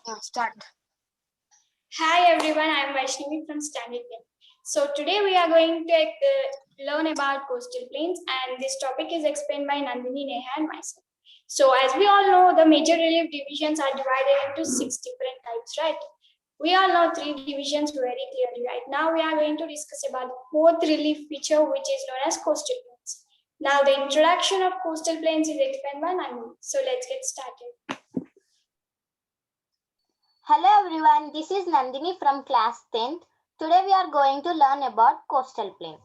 Start. Hi everyone, I am Vaishnavi from Standard 10. So today we are going to learn about coastal plains, and this topic is explained by Nandini, Neha and myself. So as we all know, the major relief divisions are divided into 6 different types, right? We all know 3 divisions very clearly. Right now we are going to discuss about the 4th relief feature, which is known as coastal plains. Now the introduction of coastal plains is explained by Nandini. So let's get started. Hello everyone, this is Nandini from class 10th. Today we are going to learn about coastal plain.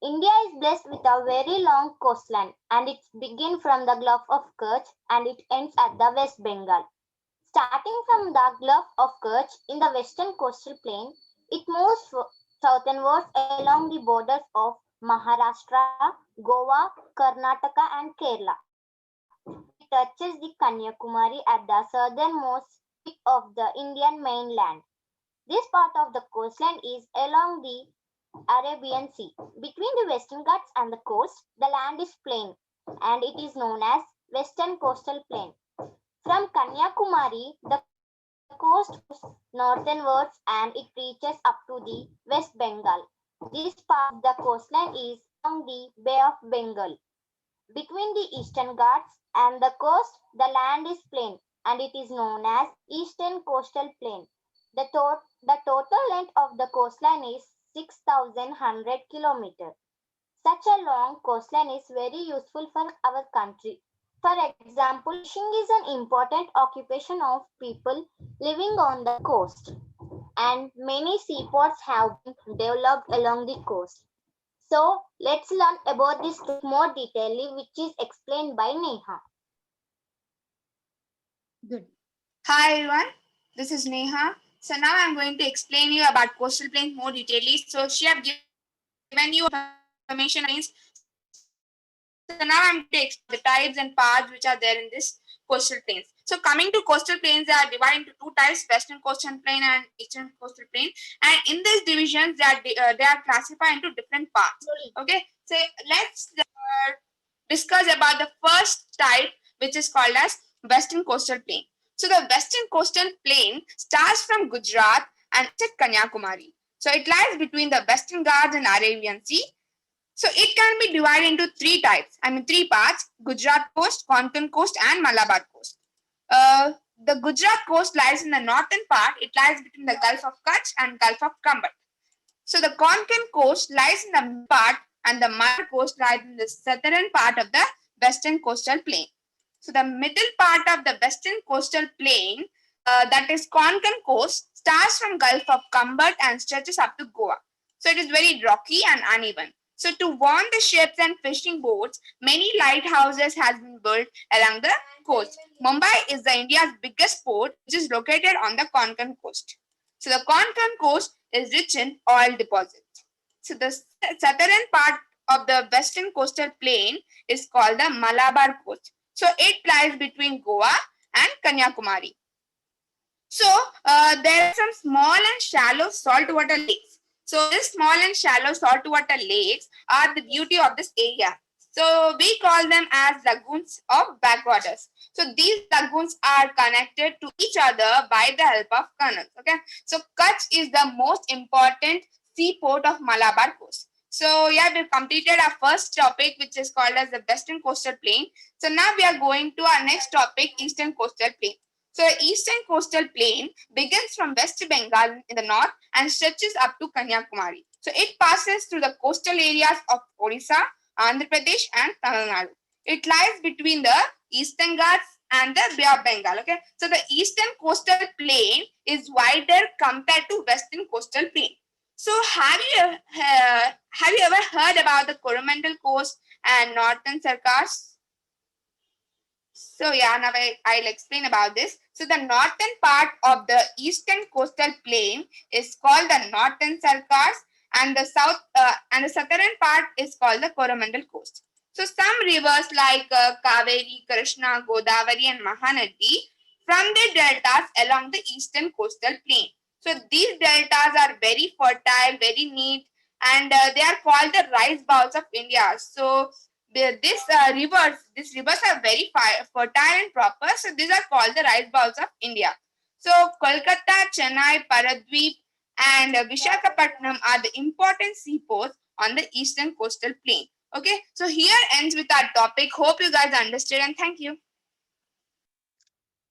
India is blessed with a very long coastline and it begins from the Gulf of Kerch and it ends at the West Bengal. Starting from the Gulf of Kerch in the western coastal plain, it moves southernwards along the borders of Maharashtra, Goa, Karnataka and Kerala. It touches the Kanyakumari at the southernmost tip of the Indian mainland. This part of the coastline is along the Arabian Sea. Between the Western Ghats and the coast, the land is plain and it is known as Western Coastal Plain. From Kanyakumari, the coast moves northernwards and it reaches up to the West Bengal. This part of the coastline is along the Bay of Bengal. Between the Eastern Ghats and the coast, the land is plain and it is known as Eastern Coastal Plain. The total length of the coastline is 6,100 kilometers. Such a long coastline is very useful for our country. For example, fishing is an important occupation of people living on the coast, and many seaports have been developed along the coast. So, let's learn about this more detailedly, which is explained by Neha. Good. Hi everyone, this is Neha. So now I'm going to explain you about coastal plains more detailedly. So she have given you information means. So now I'm going to explain the types and parts which are there in this coastal plains. So coming to coastal plains, they are divided into 2 types: western coastal plain and eastern coastal plain. And in these divisions, they are classified into different parts. Okay, so let's discuss about the first type, which is called as western coastal plain. So the western coastal plain starts from Gujarat and it's at Kanyakumari. So it lies between the Western Ghats and Arabian Sea. So it can be divided into 3 types, 3 parts: Gujarat coast, Konkan coast and Malabar coast. The Gujarat coast lies in the northern part. It lies between the Gulf of Kutch and Gulf of Cumber. So the Konkan coast lies in the middle part and the Malabar coast lies in the southern part of the western coastal plain. So the middle part of the western coastal plain, that is Konkan coast, starts from Gulf of Cumber and stretches up to Goa. So it is very rocky and uneven. So to warn the ships and fishing boats, many lighthouses has been built along the coast. Mumbai is the India's biggest port, which is located on the Konkan coast. So the Konkan coast is rich in oil deposits. So the southern part of the western coastal plain is called the Malabar coast. So it lies between Goa and Kanyakumari. So there are some small and shallow saltwater lakes. So these small and shallow saltwater lakes are the beauty of this area. So we call them as lagoons of backwaters. So these lagoons are connected to each other by the help of canals. Okay. So Kutch is the most important seaport of Malabar coast. So yeah, we've completed our first topic, which is called as the Western Coastal Plain. So now we are going to our next topic, Eastern Coastal Plain. So the eastern coastal plain begins from West Bengal in the north and stretches up to Kanyakumari. So it passes through the coastal areas of Odisha, Andhra Pradesh and Tamil Nadu. It lies between the Eastern Ghats and the Bay of Bengal. Okay, so the eastern coastal plain is wider compared to western coastal plain. So have you ever heard about the Coromandel Coast and Northern Circars? So yeah, now I'll explain about this. So the northern part of the eastern coastal plain is called the Northern Circars, and the southern part is called the Coromandel Coast. So some rivers like Kaveri, Krishna, Godavari, and Mahanadi from the deltas along the eastern coastal plain. So these deltas are very fertile, very neat, and they are called the rice bowls of India. So these rivers are very fertile and proper. So these are called the rice bowls of India. So Kolkata, Chennai, Paradweep, and Vishakhapatnam are the important seaports on the eastern coastal plain. Okay, so here ends with our topic. Hope you guys understood, and thank you.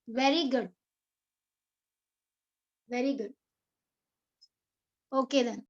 Very good. Very good. Okay then.